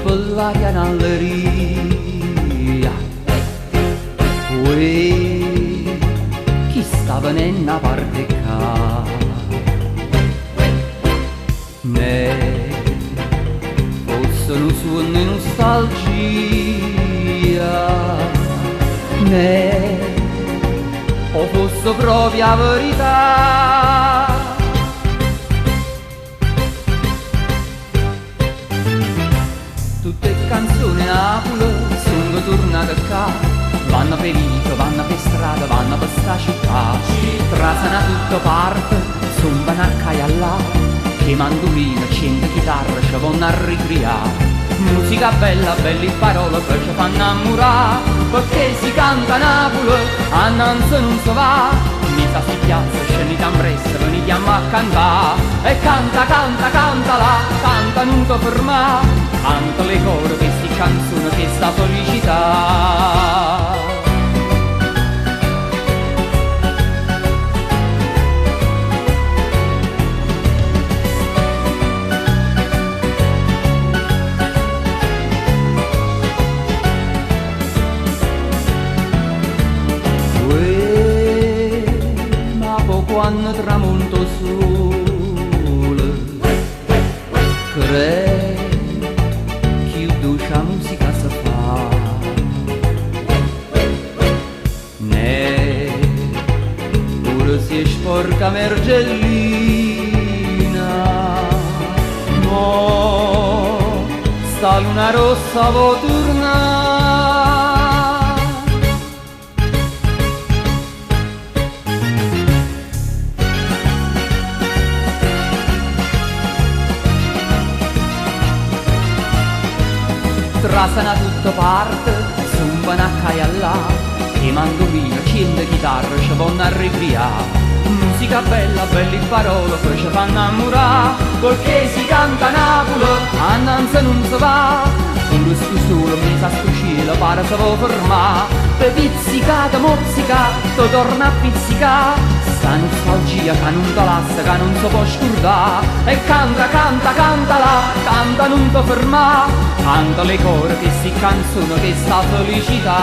per l'aria nall'eria. Uè, chi sta venendo a parte qua? Ne fosse un suono di nostalgia, ne o fosse proprio la verità. Tutte canzoni Napoli sono tornate qua, vanno per vita, vanno per strada, vanno per sta città. Trasano a tutte parti, sono a cagliare, che mandolino, cento chitarre, ci vanno a ricriare. Musica bella, belle parole che ci fanno innamorare, perché si canta a Napoli, a Nanza non si va. Mi sta si piazza, scendi da presto, veniamo a cantare. E canta, canta, cantala, canta non ti fermare. Canta le corde, queste canzoni, questa felicità. Quando tramonto il sole, credi che dolce musica si fa. Ne pure si è sporca mergellina, no, sta luna rossa può tornare. Trasano a tutte parti, zumbano a cagliare, che mandolino, cento chitarre, ci vanno a ricriare. Musica bella, belle parole, poi ci fanno innamorare, perché si canta a Napoli, a Nanza non si va. Pure stu solo, mi sa sto cielo, pare si può fermare, per pizzicata, mozzicata, torna a pizzicare. Sta nostalgia che non ti lascia, che non si può scordare. E canta, canta, cantala, canta non ti fermare. Canta le corde, che si canzone, che sta felicità.